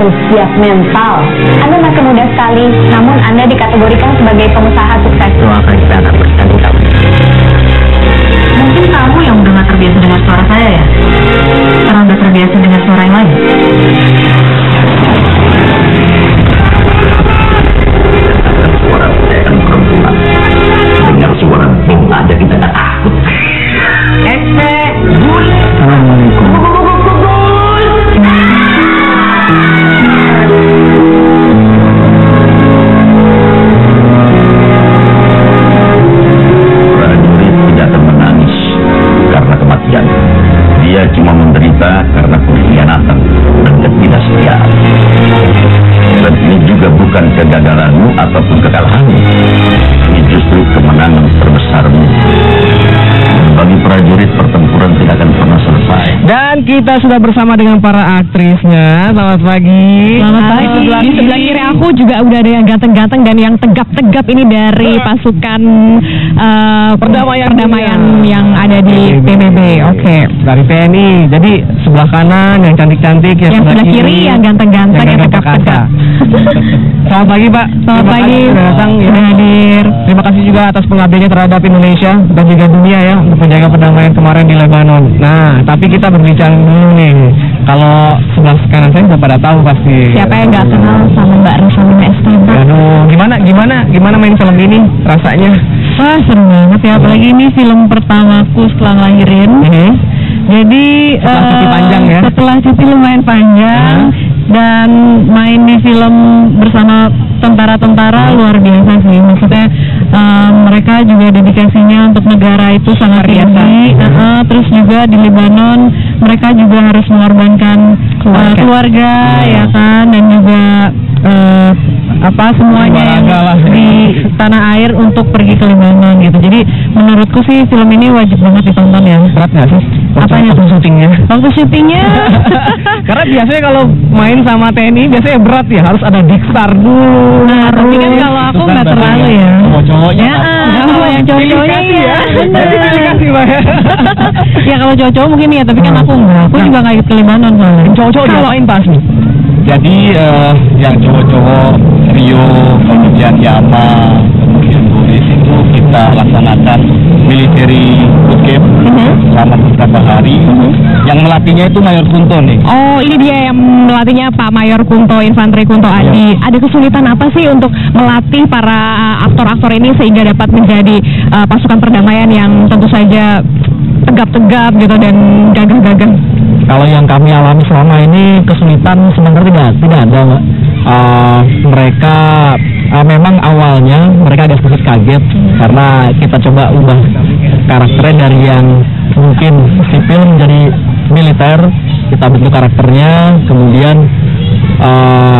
harus siap mental. Anda masih muda sekali, namun Anda dikategorikan sebagai pengusaha sukses. Doakan kita akan bertanding tahun. Mungkin kamu yang udah gak terbiasa dengar suara saya ya? Karena udah terbiasa dengar suara yang lain. Suara teriakan perempuan. Dengar suara bom aja kita gak takut. Assalamualaikum. Prajurit tidak akan menangis karena kematian. Dia cuma menderita karena pengkhianatan dan ketidaksetiaan. Dan ini juga bukan kegagalanmu ataupun kekalahanmu. Ini justru kemenangan terbesarmu. Bagi prajurit, pertempuran tidak akan pernah selesai. Dan kita sudah bersama dengan para aktrisnya. Selamat pagi. Selamat pagi. Di sebelah kiri aku juga udah ada yang ganteng-ganteng dan yang tegap-tegap ini dari pasukan perdamaian yang ada di PBB. Oke. Dari TNI. Jadi sebelah kanan yang cantik-cantik, yang sebelah kiri yang ganteng-ganteng, yang tegap-tegap. Selamat pagi, Pak. Selamat pagi. Sudah datang, hadir. Terima kasih juga atas pengabdiannya terhadap Indonesia dan juga dunia ya untuk menjaga perdamaian kemarin di Lebanon. Nah, tapi kita berbicara dulu nih. Kalau sebelah kanan saya udah pada tahu pasti. Siapa yang nggak kenal sama Mbak Revalina S. Temat? Aduh, gimana main film ini rasanya? Wah, seru banget ya. Apalagi ini film pertamaku setelah ngelahirin. Jadi setelah cuti panjang ya? Setelah cuti lumayan panjang. Dan main di film bersama tentara-tentara luar biasa sih. Maksudnya mereka juga dedikasinya untuk negara itu sangat tinggi. Terus juga di Lebanon mereka juga harus mengorbankan keluarga ya kan, dan juga semuanya yang di tanah air untuk pergi ke Lebanon gitu. Jadi menurutku sih film ini wajib banget ditonton ya. Berat nggak sih? Apanya? Waktu syutingnya karena biasanya kalau main sama TNI biasanya berat ya, harus ada dikstar dulu. Nah, tapi kan kalau aku nggak terlalu ya. Cowok-cowoknya kalau yang cowok-cowoknya ya. Ya kalau cowok-cowok mungkin ya, tapi kan aku enggak. Aku juga nggak ikut ke Lebanon soalnya. Cowok-cowok diapain pas nih? Jadi yang cowok-cowok Rio, kemudian Yama, kemudian Boris itu kita laksanakan military bootcamp selama beberapa hari. Yang melatihnya itu Mayor Kunto nih. Oh, ini dia yang melatihnya Pak Mayor Kunto, Infanteri Kunto Adi. Ada kesulitan apa sih untuk melatih para aktor-aktor ini sehingga dapat menjadi pasukan perdamaian yang tentu saja tegap-tegap gitu dan gagah-gagah? Kalau yang kami alami selama ini kesulitan sebenarnya tidak ada, Mbak. Mereka memang awalnya mereka ada sedikit kaget karena kita coba ubah karakternya dari yang mungkin sipil menjadi militer. Kita bentuk karakternya, kemudian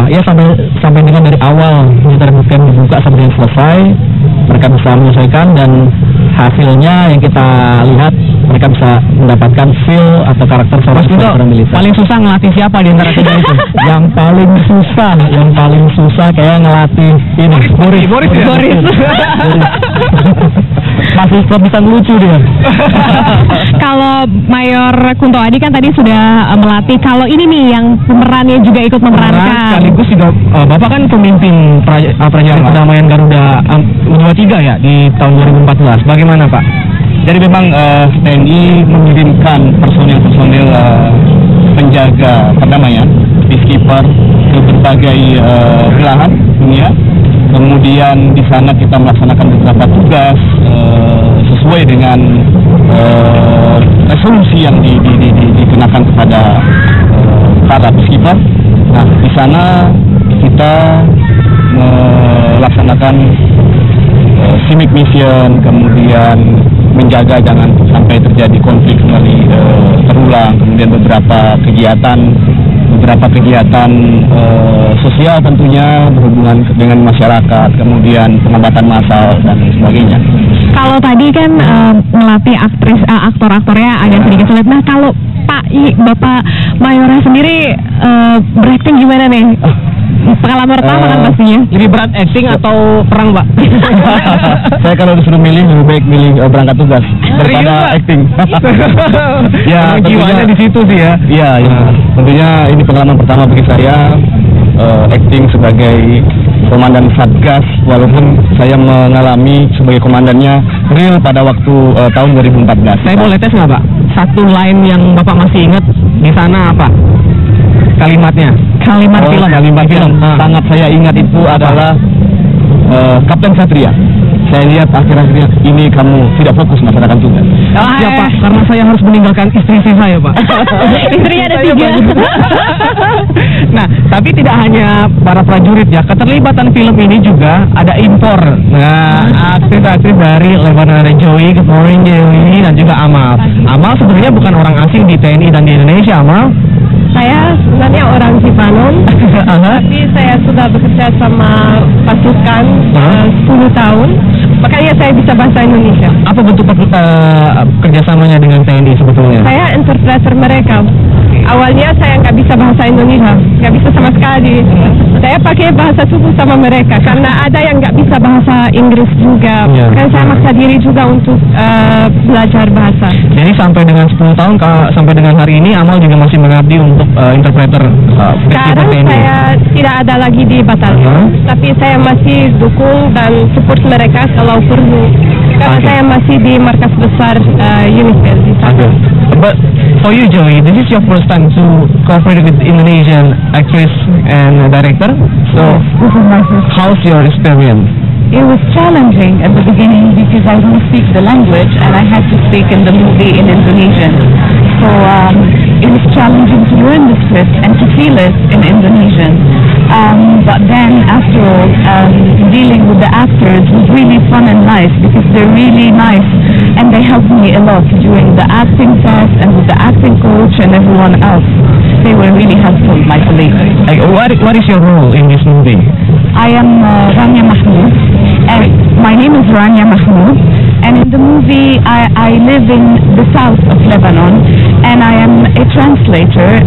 ya sampai dengan dari awal militer bootcamp dibuka sampai dengan selesai mereka bisa menyelesaikan, dan hasilnya yang kita lihat mereka bisa mendapatkan feel atau karakter seorang militer. Paling susah ngelatih siapa di antara tiga itu? Yang paling susah kayak ngelatih ini Boris. Masih bisa lucu dia. Kalau Mayor Kunto Adi kan tadi sudah melatih. Kalau ini nih yang pemerannya juga ikut memerankan. Sekaligus juga Bapak kan pemimpin prajurit perdamaian Garuda U23 ya di tahun 2014. Bagaimana Pak? Jadi memang TNI mengirimkan personil penjaga perdamaian, peacekeeper ke berbagai belahan dunia. Kemudian di sana kita melaksanakan beberapa tugas sesuai dengan resolusi yang dikenakan kepada para peacekeeper. Nah, di sana kita melaksanakan civic mission, kemudian menjaga jangan sampai terjadi konflik kembali terulang, kemudian beberapa kegiatan sosial tentunya berhubungan dengan masyarakat, kemudian pengobatan massal dan sebagainya. Kalau tadi kan melatih aktor-aktornya agak sedikit sulit. Nah, kalau Bapak Mayornya sendiri berakting gimana nih? Pengalaman pertama kan pastinya. Lebih berat acting atau perang, Pak? Saya kalau disuruh milih lebih baik milih berangkat tugas daripada acting. Ya, jiwanya di situ sih ya. Iya, tentunya ini pengalaman pertama bagi saya. acting sebagai komandan Satgas, walaupun saya mengalami sebagai komandannya real pada waktu tahun 2014. Saya boleh tes nggak Pak? Satu line yang Bapak masih ingat di sana apa? Kalimatnya? Kalimat film. Kalimat film. Sangat saya ingat itu adalah Kapten Satria. Saya lihat akhir-akhirnya ini kamu tidak fokus melaksanakan tugas. Ya Pak, karena saya harus meninggalkan istri saya Pak. Istrinya ada 3. Nah, tapi tidak hanya para prajurit ya, keterlibatan film ini juga ada impor. Nah, aktris-aktris dari Lebanon ada Joey, Maureen Joey, dan juga Amal. Amal sebenarnya bukan orang asing di TNI dan di Indonesia, Amal. Saya sebenarnya orang Lebanon, tapi saya sudah bekerja sama pasukan 10 tahun, makanya saya bisa bahasa Indonesia. Apa bentuk kerjasamanya dengan TNI sebetulnya? Saya interpreter mereka. Awalnya saya nggak bisa bahasa Indonesia, nggak bisa sama sekali. Saya pakai bahasa tubuh sama mereka, karena ada yang nggak bisa bahasa Inggris juga. Ya. Kan saya maksa diri juga untuk belajar bahasa. Jadi sampai dengan 10 tahun, sampai dengan hari ini Amal juga masih mengabdi untuk interpreter Sekarang TNI. saya tidak ada lagi di batalion, tapi saya masih dukung dan support mereka kalau perlu. Karena saya masih di markas besar UNIFIL di sana. But for you, Joey, this is your first time to cooperate with Indonesian actress and director. So, how's your experience? It was challenging at the beginning because I don't speak the language and I had to speak in the movie in Indonesian. So it was challenging to learn the script and to feel it in Indonesian. But then after all, dealing with the actors was really fun and nice because they're really nice and they helped me a lot during the acting test and with the acting coach and everyone else. They were really helpful, my colleagues. Like, what is your role in this movie? I am Rania Mahmoud, and my name is Rania Mahmoud, and in the movie I live in the south of Lebanon, and I am a translator.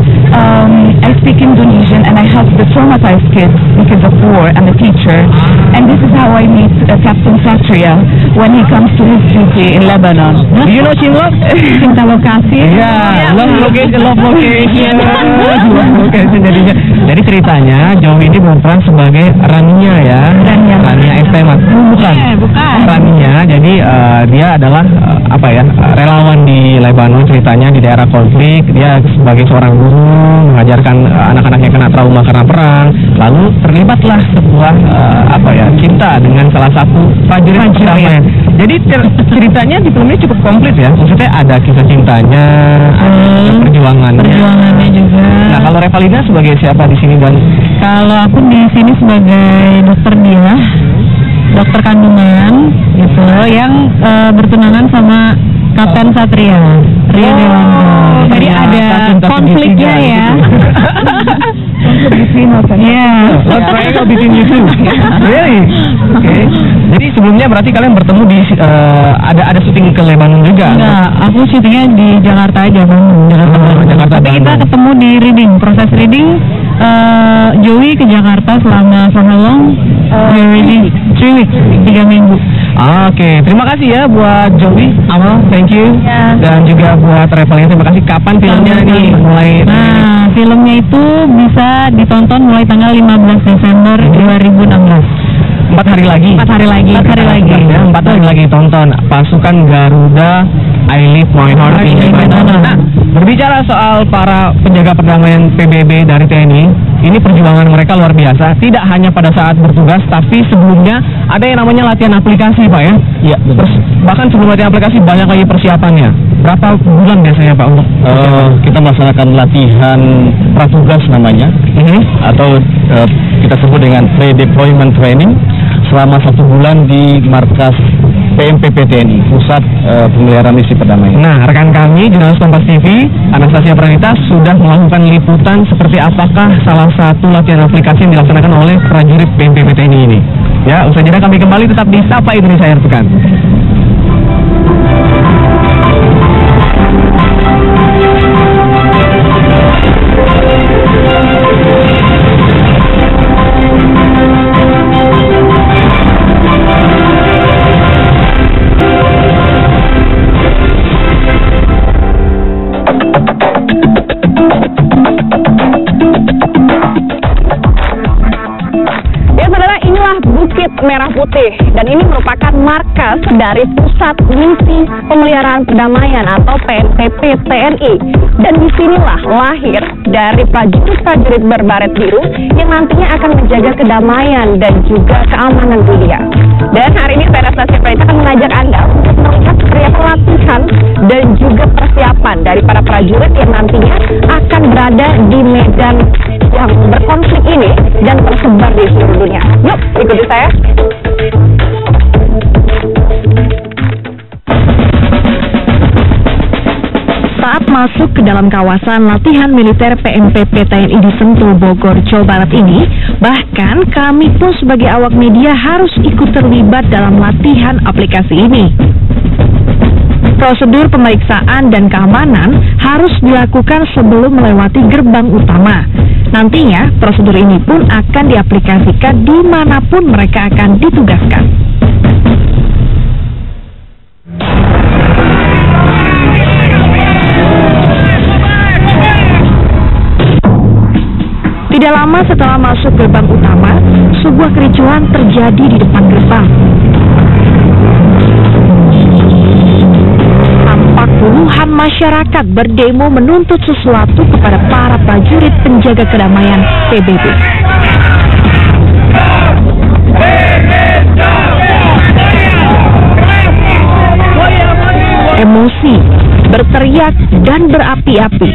I speak Indonesian and I help the traumatized kids because of war. I'm a teacher, and this is how I meet Captain Satria when he comes to his duty in Lebanon. Do you know Cinta? Cinta Lokasi? Yeah, love location jadinya. Jadi ceritanya Joey ini berperan sebagai Rania ya. Rania Estemat. Bukan. Rania. Jadi dia adalah relawan di Lebanon, ceritanya di daerah konflik. Dia sebagai seorang guru mengajarkan anak-anaknya kena trauma karena perang. Lalu terlibatlah sebuah cinta dengan salah satu prajurit perdamaian. Jadi ceritanya di film ini cukup komplit ya. Maksudnya ada kisah cintanya, ada perjuangannya juga. Nah, kalau Revalina sebagai siapa di sini dan? Kalau aku di sini sebagai dokter dia, dokter kandungan gitu, yang bertunangan sama Kapten Satria, Ria Dewanda. Jadi ada konfliknya ya. Triangle between you two. Really? Okay. Jadi sebelumnya berarti kalian bertemu di ada syuting ke Lebanon juga? Enggak, aku syutingnya di Jakarta aja, Jakarta. Tapi kita ketemu di reading, proses reading. Joey ke Jakarta selama reading 3 weeks, 3 minggu. Oke, terima kasih ya buat Joey, Amal, thank you. Dan juga buat Revalina, terima kasih. Kapan filmnya nih mulai? Nah, filmnya itu bisa ditonton mulai tanggal 15 Desember 2016. 4 hari lagi. 4 hari lagi. Ya, 4 hari lagi tonton Pasukan Garuda, I Live My Heart in Lebanon. Nah, berbicara soal para penjaga perdamaian PBB dari TNI, ini perjuangan mereka luar biasa. Tidak hanya pada saat bertugas, tapi sebelumnya ada yang namanya latihan aplikasi, Pak ya? Iya. Bahkan sebelum latihan aplikasi banyak lagi persiapannya. Berapa bulan biasanya, Pak, untuk kita melaksanakan latihan pratugas namanya, atau kita sebut dengan pre-deployment training selama 1 bulan di markas PMPP TNI, Pusat Pemeliharaan Misi Perdamaian. Nah, rekan kami jurnalis Kompas TV, Anastasia Pranita, sudah melakukan liputan seperti apakah salah satu latihan aplikasi yang dilaksanakan oleh prajurit PMPP TNI ini. Ya, usai jeda kami kembali tetap di Sapa Indonesia Akhir Pekan. merah putih, dan ini merupakan markas dari Pusat Misi Pemeliharaan Perdamaian atau PMPP TNI. Dan disinilah lahir dari prajurit-prajurit berbaret biru yang nantinya akan menjaga kedamaian dan juga keamanan dunia. Dan hari ini saya Anastasia Pranita akan mengajak Anda untuk melihat seperti pelatihan dan juga persiapan dari para prajurit yang nantinya akan berada di medan yang berkonflik ini dan tersebar di seluruh dunia. Yuk, ikuti saya. Saat masuk ke dalam kawasan latihan militer PMPP TNI di Sentul, Bogor, Jawa Barat ini, bahkan kami pun sebagai awak media harus ikut terlibat dalam latihan aplikasi ini. Prosedur pemeriksaan dan keamanan harus dilakukan sebelum melewati gerbang utama. Nantinya, prosedur ini pun akan diaplikasikan dimanapun mereka akan ditugaskan. Tidak lama setelah masuk gerbang utama, sebuah kericuhan terjadi di depan gerbang. Tampak puluhan masyarakat berdemo menuntut sesuatu kepada para prajurit penjaga kedamaian PBB. Emosi, berteriak dan berapi-api.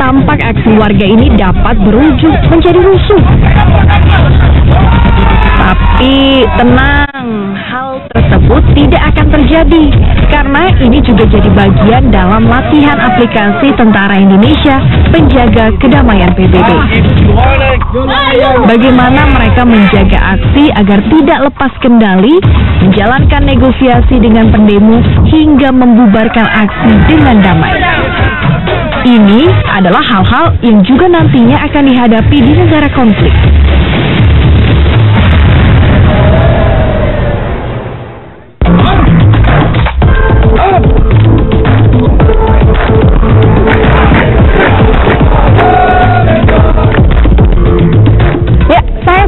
Tampak aksi warga ini dapat berujung menjadi rusuh. Tapi tenang, hal tersebut tidak akan terjadi karena ini juga jadi bagian dalam latihan aplikasi Tentara Indonesia Penjaga Kedamaian PBB. Bagaimana mereka menjaga aksi agar tidak lepas kendali, menjalankan negosiasi dengan pendemo hingga membubarkan aksi dengan damai. Ini adalah hal-hal yang juga nantinya akan dihadapi di negara konflik.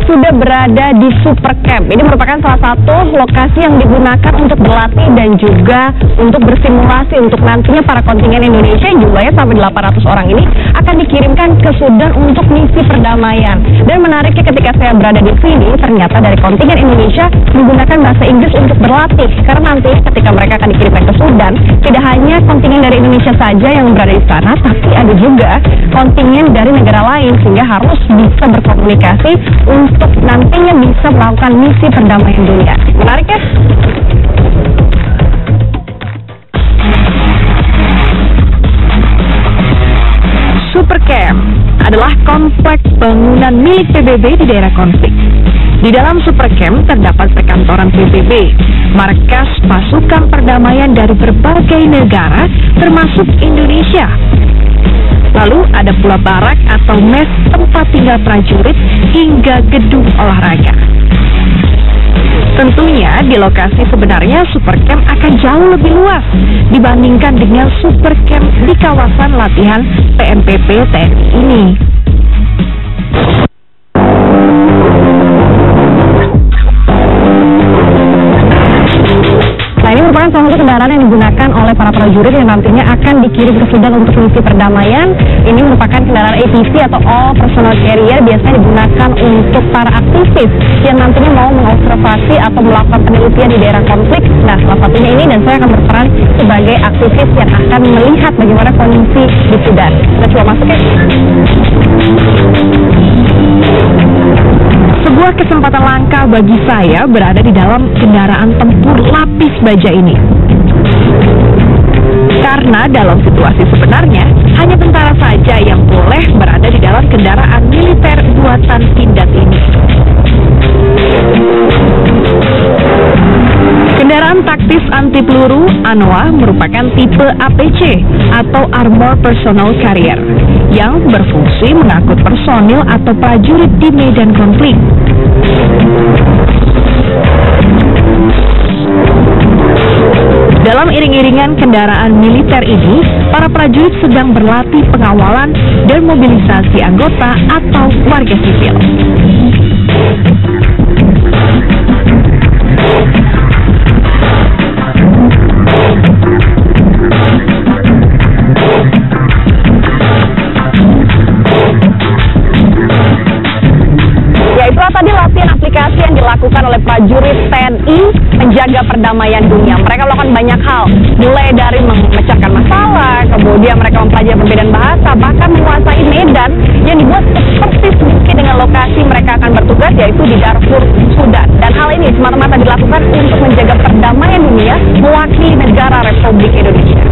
Sudah berada di Super Camp. Ini merupakan salah satu lokasi yang digunakan untuk berlatih dan juga untuk bersimulasi untuk nantinya para kontingen Indonesia yang jumlahnya sampai 800 orang ini akan dikirimkan ke Sudan untuk misi perdamaian. Dan menariknya ketika saya berada di sini, ternyata dari kontingen Indonesia menggunakan bahasa Inggris untuk berlatih. Karena nantinya ketika mereka akan dikirimkan ke Sudan, tidak hanya kontingen dari Indonesia saja yang berada di sana, tapi ada juga kontingen dari negara lain sehingga harus bisa berkomunikasi untuk nantinya bisa melakukan misi perdamaian dunia. Menarik ya? Super Camp adalah kompleks bangunan milik PBB di daerah konflik. Di dalam Super Camp terdapat perkantoran PBB, markas pasukan perdamaian dari berbagai negara termasuk Indonesia. Lalu ada pula barak atau mes tempat tinggal prajurit hingga gedung olahraga. Tentunya di lokasi sebenarnya Super Camp akan jauh lebih luas dibandingkan dengan Super Camp di kawasan latihan PMPP TNI ini. Ini merupakan salah satu kendaraan yang digunakan oleh para prajurit yang nantinya akan dikirim ke Sudan untuk misi perdamaian. Ini merupakan kendaraan APC atau All Personal Carrier, biasanya digunakan untuk para aktivis yang nantinya mau mengobservasi atau melakukan penelitian di daerah konflik. Nah, salah satunya ini, dan saya akan berperan sebagai aktivis yang akan melihat bagaimana kondisi di Sudan. Kita coba masuk ya. Sebuah kesempatan langka bagi saya berada di dalam kendaraan tempur lapis baja ini. Karena dalam situasi sebenarnya, hanya tentara saja yang boleh berada di dalam kendaraan militer buatan Pindad ini. Kendaraan taktis anti peluru ANOA merupakan tipe APC atau Armor Personal Carrier yang berfungsi mengangkut personil atau prajurit di medan konflik. Dalam iring-iringan kendaraan militer ini, para prajurit sedang berlatih pengawalan dan mobilisasi anggota atau warga sipil. Tadi latihan aplikasi yang dilakukan oleh prajurit TNI penjaga perdamaian dunia. Mereka melakukan banyak hal, mulai dari memecahkan masalah, kemudian mereka mempelajari perbedaan bahasa, bahkan menguasai medan yang dibuat persis mungkin dengan lokasi mereka akan bertugas, yaitu di Darfur, Sudan. Dan hal ini semata-mata dilakukan untuk menjaga perdamaian dunia mewakili negara Republik Indonesia.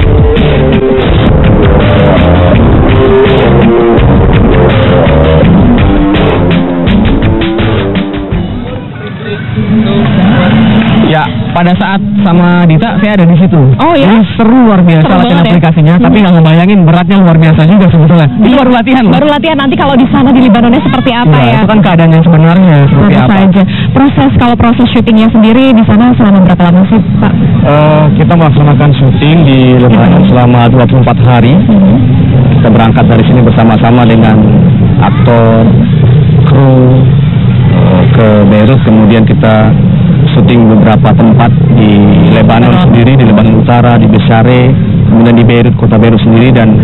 Ya, pada saat sama Dita saya ada di situ. Oh ya? Ini seru luar biasa latihan aplikasinya, tapi nggak ngebayangin beratnya luar biasa juga sebetulnya. Itu baru latihan. Baru latihan, nanti kalau di sana di Libanonnya seperti apa ya? Itu kan keadaan yang sebenarnya seperti apa. Saja. Kalau proses syutingnya sendiri di sana selama berapa lama sih, Pak? Kita melaksanakan syuting di Lebanon selama 24 hari. Kita berangkat dari sini bersama-sama dengan aktor, kru ke Beirut, kemudian kita syuting beberapa tempat di Lebanon sendiri, di Lebanon Utara, di Besare, kemudian di Beirut, kota Beirut sendiri, dan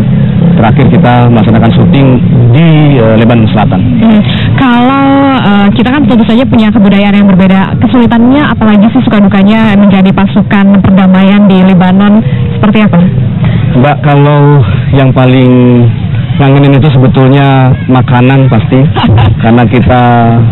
terakhir kita melaksanakan syuting di Lebanon Selatan. Kalau kita kan tentu saja punya kebudayaan yang berbeda, kesulitannya apalagi sih suka dukanya menjadi pasukan perdamaian di Lebanon seperti apa? Mbak, kalau yang paling ngangenin itu sebetulnya makanan pasti, karena kita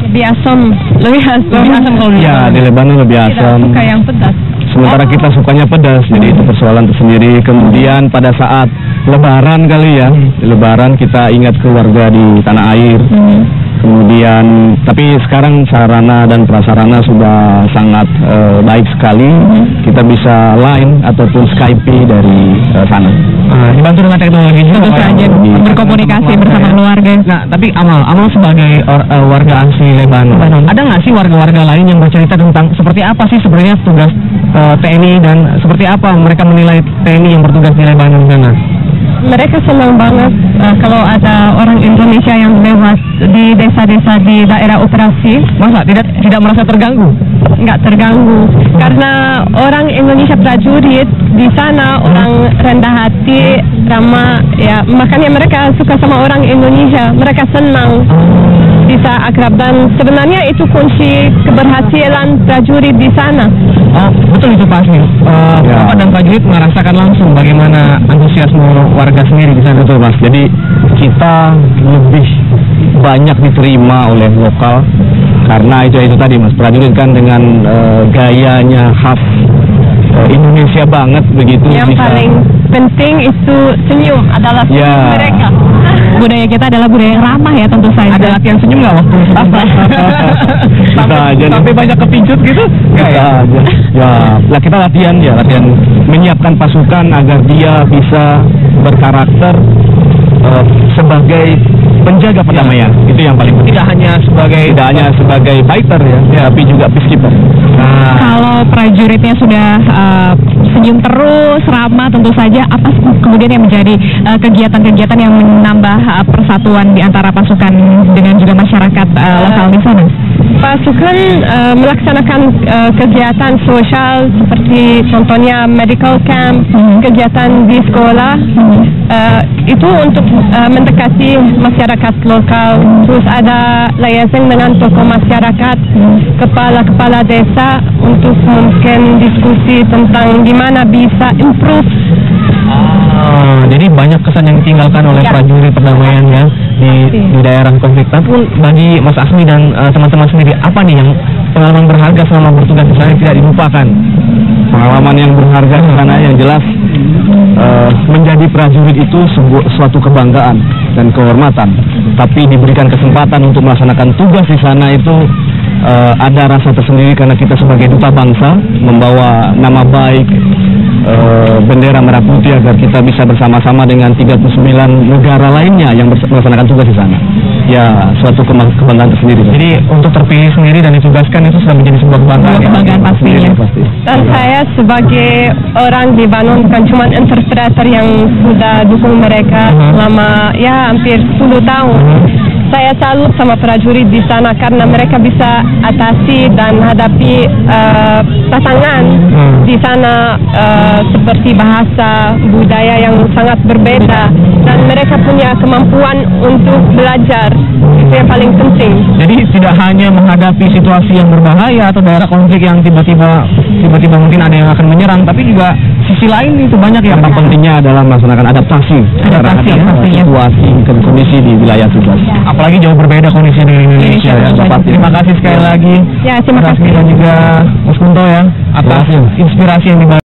lebih asam kalau ya di Lebanon lebih asam. Suka yang pedas. Sementara kita sukanya pedas, jadi itu persoalan tersendiri. Kemudian pada saat Lebaran kali ya, di Lebaran kita ingat keluarga di tanah air. Kemudian, tapi sekarang sarana dan prasarana sudah sangat baik sekali. Kita bisa line ataupun Skype dari sana. Dibantu dengan teknologi juga. Tentu saja berkomunikasi bersama keluarga. Nah, tapi Amal sebagai warga asli Lebanon, ada nggak sih warga-warga lain yang bercerita tentang seperti apa sih sebenarnya tugas TNI dan seperti apa mereka menilai TNI yang bertugas di Lebanon sana? Mereka senang banget kalau ada orang Indonesia yang lewat di desa-desa di daerah operasi. Masa tidak merasa terganggu? Nggak terganggu, karena orang Indonesia prajurit di sana orang rendah hati, ramah, ya makanya mereka suka sama orang Indonesia. Mereka senang bisa akrab, dan sebenarnya itu kunci keberhasilan prajurit di sana. Oh, betul itu pasti. Bapak dan prajurit merasakan langsung bagaimana antusiasme warga sendiri di sana. Betul Mas, jadi kita lebih banyak diterima oleh lokal karena itu tadi Mas, prajurit kan dengan gayanya khas Indonesia banget begitu. Yang paling penting itu senyum adalah senyum mereka. Budaya kita adalah budaya yang ramah ya, tentu saja. Ada latihan senyum nggak waktu sampai banyak kepincut gitu? Bisa aja. Ya, lah kita latihan menyiapkan pasukan agar dia bisa berkarakter sebagai penjaga perdamaian. Itu yang paling penting. Tidak hanya sebagai fighter ya, tapi juga peacekeeper. Kalau prajuritnya sudah senyum terus, ramah, tentu saja apa kemudian yang menjadi kegiatan-kegiatan yang menambah persatuan di antara pasukan dengan juga masyarakat lokal di sana? Pasukan melaksanakan kegiatan sosial seperti contohnya medical camp, kegiatan di sekolah, itu untuk mendekati masyarakat lokal. Terus ada liaison dengan tokoh masyarakat, kepala-kepala desa untuk mungkin diskusi tentang gimana bisa improve. Jadi banyak kesan yang ditinggalkan oleh prajurit perdamaian ya di daerah konflik. Tapi bagi Mas Asmi dan teman-teman sendiri, apa nih yang pengalaman berharga selama bertugas di sana tidak dilupakan? Pengalaman yang berharga karena yang jelas menjadi prajurit itu suatu kebanggaan dan kehormatan. Tapi diberikan kesempatan untuk melaksanakan tugas di sana itu ada rasa tersendiri karena kita sebagai duta bangsa membawa nama baik, bendera merah putih agar kita bisa bersama-sama dengan 39 negara lainnya yang melaksanakan tugas di sana. Ya, suatu kebanggaan tersendiri. Jadi untuk terpilih sendiri dan ditugaskan itu sudah menjadi sebuah kebanggaan. Kebanggaan pastinya. Dan saya sebagai orang di Lebanon bukan cuma interpreter yang sudah dukung mereka selama ya hampir 10 tahun. saya salut sama prajurit di sana karena mereka bisa atasi dan hadapi tantangan di sana seperti bahasa, budaya yang sangat berbeda, dan mereka punya kemampuan untuk belajar. Itu yang paling penting. Jadi tidak hanya menghadapi situasi yang berbahaya atau daerah konflik yang tiba-tiba mungkin ada yang akan menyerang, tapi juga sisi lain itu banyak yang pentingnya adalah melaksanakan adaptasi terhadap situasi dan kondisi di wilayah tugas. Apalagi jauh berbeda kondisi dengan Indonesia ya, Bapak. Terima kasih sekali lagi. Ya, terima kasih. Dan juga Mas Kunto ya atas inspirasi yang dibagi.